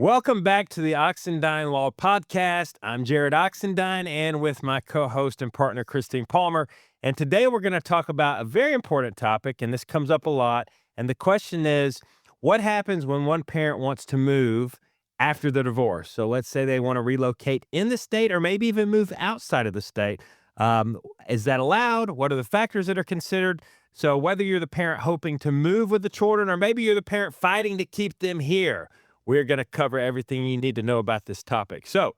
Welcome back to the Oxendine Law Podcast. I'm Jarrod Oxendine, and with my co-host and partner, Christine Palmer. And today we're going to talk about a very important topic, and this comes up a lot. And the question is, what happens when one parent wants to move after the divorce? So let's say they want to relocate in the state or maybe even move outside of the state. Is that allowed? What are the factors that are considered? So whether you're the parent hoping to move with the children or maybe you're the parent fighting to keep them here, we're going to cover everything you need to know about this topic. So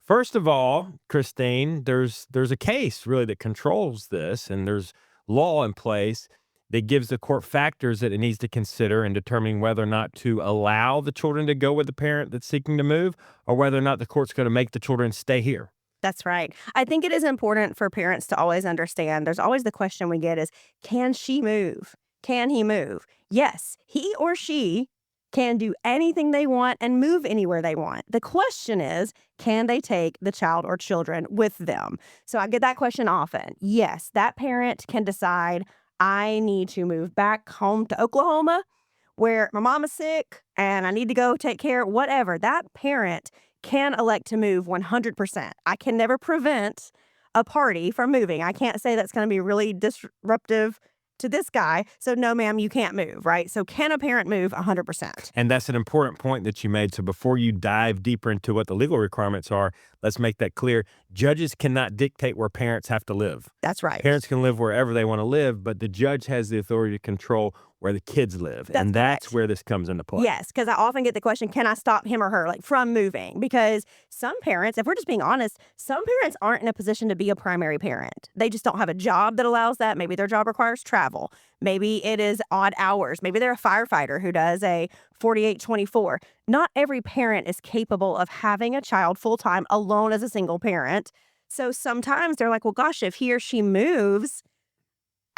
first of all, Christine, there's a case really that controls this, and there's law in place that gives the court factors that it needs to consider in determining whether or not to allow the children to go with the parent that's seeking to move or whether or not the court's going to make the children stay here. That's right. I think it is important for parents to always understand. There's always the question we get is, can she move? Can he move? Yes, he or she can do anything they want and move anywhere they want. The question is, can they take the child or children with them? So I get that question often. Yes, that parent can decide, I need to move back home to Oklahoma where my mom is sick and I need to go take care, whatever. That parent can elect to move 100%. I can never prevent a party from moving. I can't say that's going to be really disruptive to this guy. So no, ma'am, you can't move, right? So can a parent move 100%? And that's an important point that you made. So before you dive deeper into what the legal requirements are, let's make that clear. Judges cannot dictate where parents have to live. That's right. Parents can live wherever they want to live, but the judge has the authority to control where the kids live. That's where this comes into play. Yes, because I often get the question, can I stop him or her from moving? Because some parents, if we're just being honest, some parents aren't in a position to be a primary parent. They just don't have a job that allows that. Maybe their job requires travel. Maybe it is odd hours. Maybe they're a firefighter who does a 48-24. Not every parent is capable of having a child full-time alone as a single parent. So sometimes they're like, well, gosh, if he or she moves,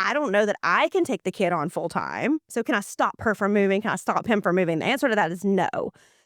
I don't know that I can take the kid on full time. So can I stop her from moving? Can I stop him from moving? The answer to that is no.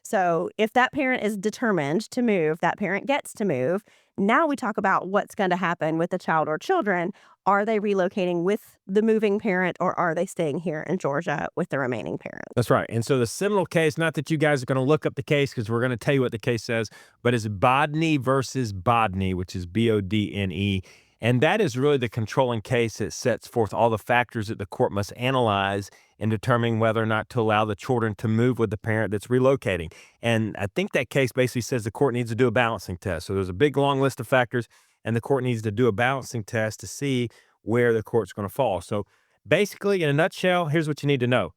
So if that parent is determined to move, that parent gets to move. Now we talk about what's going to happen with the child or children. Are they relocating with the moving parent or are they staying here in Georgia with the remaining parent? That's right. And so the seminal case, not that you guys are going to look up the case because we're going to tell you what the case says, but it's Bodney versus Bodney, which is Bodne. And that is really the controlling case that sets forth all the factors that the court must analyze in determining whether or not to allow the children to move with the parent that's relocating. And I think that case basically says the court needs to do a balancing test. So there's a big, long list of factors, and the court needs to do a balancing test to see where the court's going to fall. So basically, in a nutshell, here's what you need to know.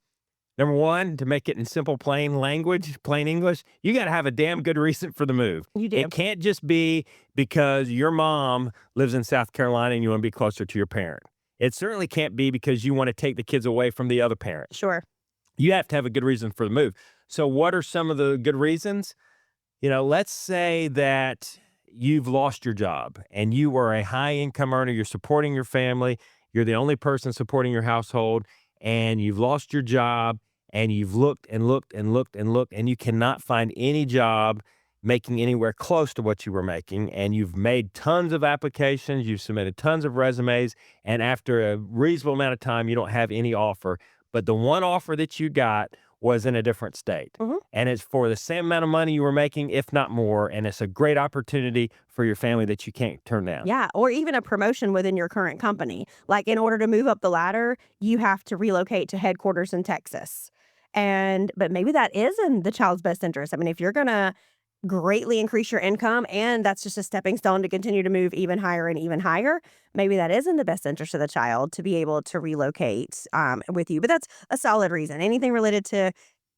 Number one, to make it in simple, plain language, plain English, you got to have a damn good reason for the move. You do. It can't just be because your mom lives in South Carolina and you want to be closer to your parent. It certainly can't be because you want to take the kids away from the other parent. Sure. You have to have a good reason for the move. So what are some of the good reasons? Let's say that you've lost your job and you were a high-income earner. You're supporting your family. You're the only person supporting your household, and you've lost your job. And you've looked and looked and looked and looked, and you cannot find any job making anywhere close to what you were making. And you've made tons of applications, you've submitted tons of resumes, and after a reasonable amount of time, you don't have any offer. But the one offer that you got was in a different state. Mm-hmm. And it's for the same amount of money you were making, if not more. And it's a great opportunity for your family that you can't turn down. Yeah, or even a promotion within your current company. Like in order to move up the ladder, you have to relocate to headquarters in Texas. But maybe that is in the child's best interest. I mean, if you're going to greatly increase your income and that's just a stepping stone to continue to move even higher and even higher, maybe that is in the best interest of the child to be able to relocate with you. But that's a solid reason. Anything related to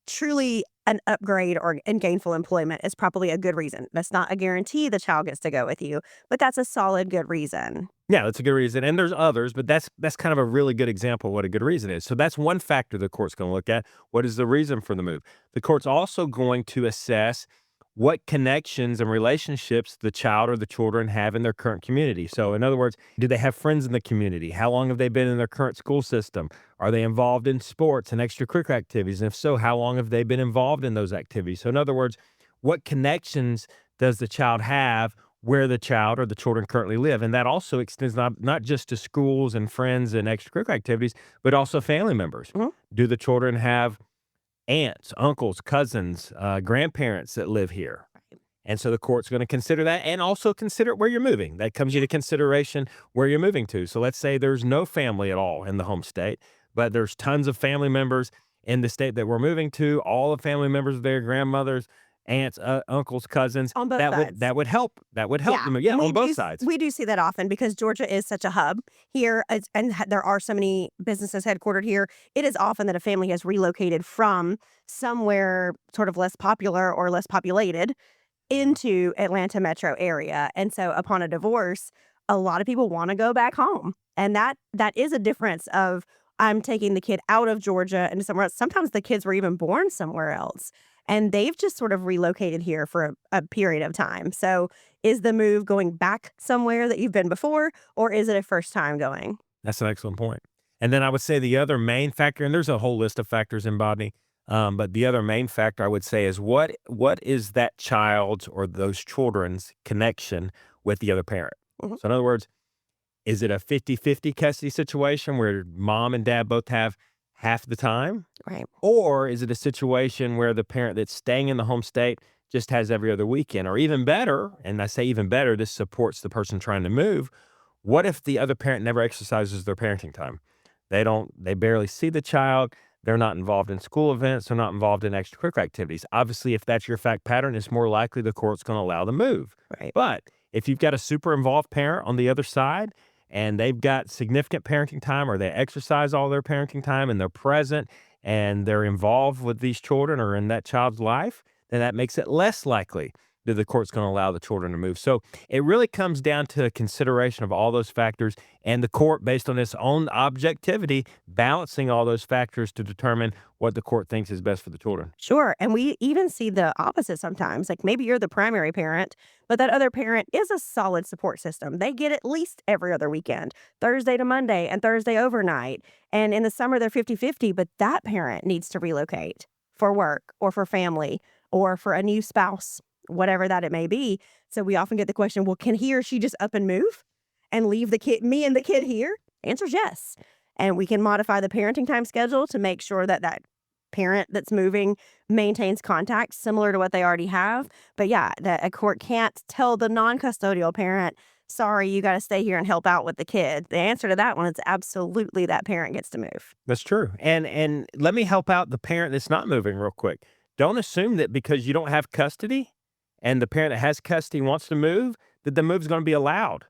truly an upgrade or in gainful employment is probably a good reason. That's not a guarantee the child gets to go with you, but that's a solid good reason. Yeah, that's a good reason. And there's others, but that's kind of a really good example of what a good reason is. So that's one factor the court's going to look at. What is the reason for the move? The court's also going to assess what connections and relationships the child or the children have in their current community. So in other words, do they have friends in the community? How long have they been in their current school system? Are they involved in sports and extracurricular activities? And if so, how long have they been involved in those activities? So in other words, what connections does the child have where the child or the children currently live? And that also extends not just to schools and friends and extracurricular activities, but also family members. Mm-hmm. Do the children have aunts, uncles, cousins, grandparents that live here. And so the court's going to consider that and also consider where you're moving. That comes into consideration where you're moving to. So let's say there's no family at all in the home state, but there's tons of family members in the state that we're moving to. All the family members are there, grandmothers, aunts, uncles, cousins. On both That sides. would help. That would help them. Yeah, and on both sides. We do see that often because Georgia is such a hub here, there are so many businesses headquartered here. It is often that a family has relocated from somewhere sort of less popular or less populated into Atlanta metro area. And so upon a divorce, a lot of people want to go back home. And that is a difference of I'm taking the kid out of Georgia into somewhere else. Sometimes the kids were even born somewhere else. And they've just sort of relocated here for a period of time. So is the move going back somewhere that you've been before, or is it a first time going? That's an excellent point. And then I would say the other main factor, and there's a whole list of factors in botany, but the other main factor I would say is what is that child's or those children's connection with the other parent? Mhm. So in other words, is it a 50-50 custody situation where mom and dad both have half the time? Right. Or is it a situation where the parent that's staying in the home state just has every other weekend? Or even better, and I say even better, this supports the person trying to move. What if the other parent never exercises their parenting time? They barely see the child. They're not involved in school events. They're not involved in extracurricular activities. Obviously, if that's your fact pattern, it's more likely the court's going to allow the move. Right. But if you've got a super involved parent on the other side and they've got significant parenting time or they exercise all their parenting time and they're present and they're involved with these children or in that child's life, then that makes it less likely that the court's going to allow the children to move. So it really comes down to a consideration of all those factors and the court, based on its own objectivity, balancing all those factors to determine what the court thinks is best for the children. Sure. And we even see the opposite sometimes. Like maybe you're the primary parent, but that other parent is a solid support system. They get at least every other weekend, Thursday to Monday and Thursday overnight. And in the summer, they're 50-50, but that parent needs to relocate for work or for family or for a new spouse, whatever that it may be. So we often get the question, well, can he or she just up and move and leave me and the kid here? Answer's yes. And we can modify the parenting time schedule to make sure that that parent that's moving maintains contact similar to what they already have. But yeah, a court can't tell the non-custodial parent, sorry, you got to stay here and help out with the kid. The answer to that one is absolutely that parent gets to move. That's true. And let me help out the parent that's not moving real quick. Don't assume that because you don't have custody and the parent that has custody wants to move, that the move is going to be allowed.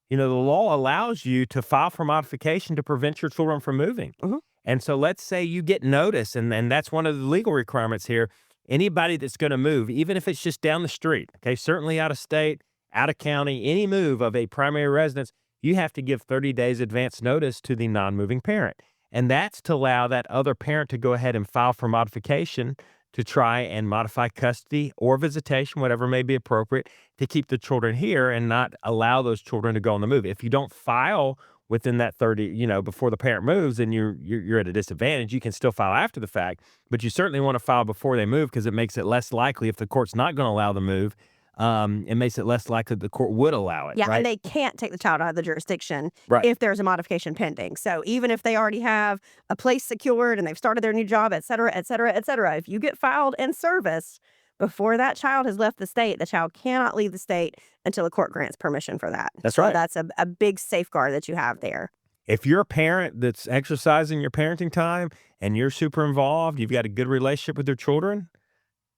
You know, the law allows you to file for modification to prevent your children from moving. Mhm. And so let's say you get notice, and that's one of the legal requirements here. Anybody that's going to move, even if it's just down the street, okay, certainly out of state, out of county, any move of a primary residence, you have to give 30 days advance notice to the non-moving parent. And that's to allow that other parent to go ahead and file for modification to try and modify custody or visitation, whatever may be appropriate, to keep the children here and not allow those children to go on the move. If you don't file within that 30, before the parent moves, then you're at a disadvantage. You can still file after the fact, but you certainly want to file before they move because it makes it less likely if the court's not going to allow the move. It makes it less likely the court would allow it. Yeah, right? and they can't take the child out of the jurisdiction Right. if there's a modification pending. So even if they already have a place secured and they've started their new job, et cetera, et cetera, et cetera, if you get filed and serviced before that child has left the state, the child cannot leave the state until the court grants permission for that. That's So right. that's a big safeguard that you have there. If you're a parent that's exercising your parenting time and you're super involved, you've got a good relationship with your children,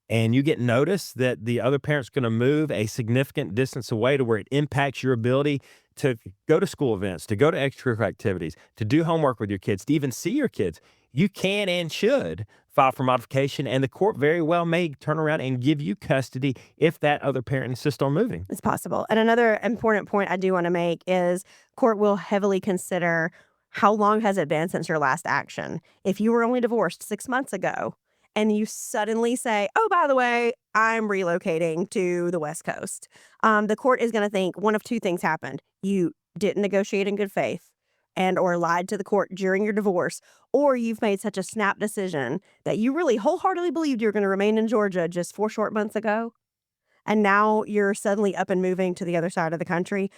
and you get notice that the other parent's going to move a significant distance away to where it impacts your ability to go to school events, to go to extracurricular activities, to do homework with your kids, to even see your kids, you can and should file for modification, and the court very well may turn around and give you custody if that other parent insists on moving. It's possible. And another important point I do want to make is court will heavily consider how long has it been since your last action. If you were only divorced 6 months ago and you suddenly say, oh, by the way, I'm relocating to the West Coast, the court is going to think one of two things happened. You didn't negotiate in good faith and or lied to the court during your divorce, or you've made such a snap decision that you really wholeheartedly believed you were going to remain in Georgia just 4 short months ago. And now you're suddenly up and moving to the other side of the country.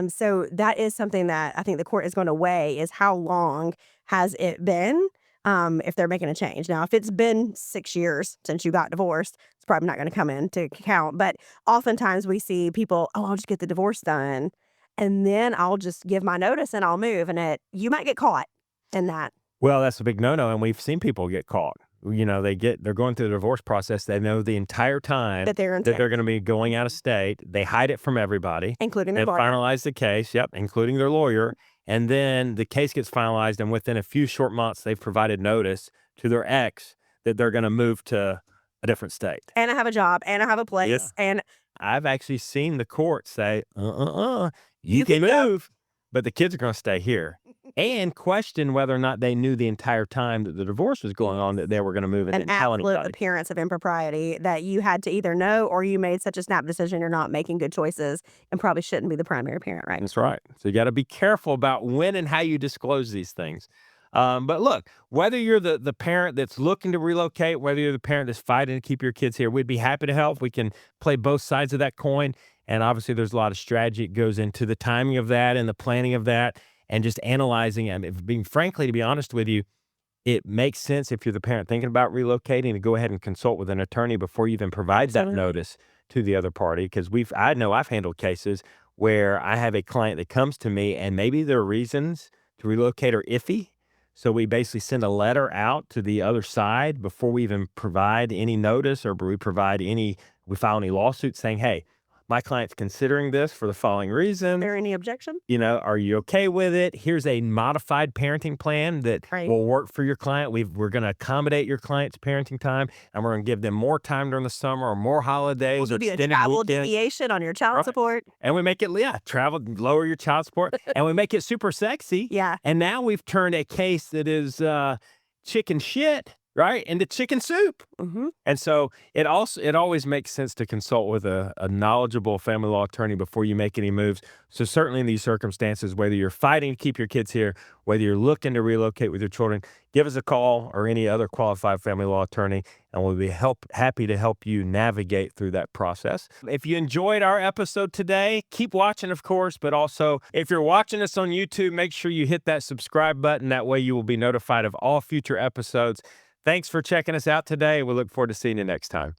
So that is something that I think the court is going to weigh is how long has it been if they're making a change. Now, if it's been 6 years since you got divorced, it's probably not going to come into account. But oftentimes we see people, oh, I'll just get the divorce done and then I'll just give my notice and I'll move. And you might get caught in that. Well, that's a big no-no, and we've seen people get caught. They're going through the divorce process. They know the entire time That they're in that they're going to be going out of state. They hide it from everybody. including They the lawyer. finalize the case, yep, including their lawyer. And then the case gets finalized, and within a few short months, they've provided notice to their ex that they're going to move to a different state. And I have a job and I have a place. And I've actually seen the court say, you You can can go. move, but the kids are going to stay here. And question whether or not they knew the entire time that the divorce was going on that they were going to move and an didn't tell absolute anybody. appearance of impropriety that you had to either know or you made such a snap decision you're not making good choices and probably shouldn't be the primary parent, right? That's right. So you got to be careful about when and how you disclose these things. But look, whether you're the parent that's looking to relocate, whether you're the parent that's fighting to keep your kids here, we'd be happy to help. We can play both sides of that coin. And obviously, there's a lot of strategy that goes into the timing of that and the planning of that and just analyzing it. To be honest with you, it makes sense if you're the parent thinking about relocating to go ahead and consult with an attorney before you even provide that Absolutely. notice to the other party. Because I know I've handled cases where I have a client that comes to me and maybe their reasons to relocate are iffy. So we basically send a letter out to the other side before we even provide any notice or we file any lawsuits saying, hey, my client's considering this for the following reason. There any objection? Are you okay with it? Here's a modified parenting plan that Right. will work for your client. We're going to accommodate your client's parenting time, and we're going to give them more time during the summer or more holidays We'll or give you a extended travel weekends. deviation on your child Right. support. And we make it, lower your child support, and we make it super sexy. Yeah. And now we've turned a case that is chicken shit, right, into chicken soup. Mm-hmm. And so it always makes sense to consult with a knowledgeable family law attorney before you make any moves. So certainly in these circumstances, whether you're fighting to keep your kids here, whether you're looking to relocate with your children, give us a call or any other qualified family law attorney, and we'll be happy to help you navigate through that process. If you enjoyed our episode today, keep watching, of course, but also if you're watching us on YouTube, make sure you hit that subscribe button. That way you will be notified of all future episodes. Thanks for checking us out today. We look forward to seeing you next time.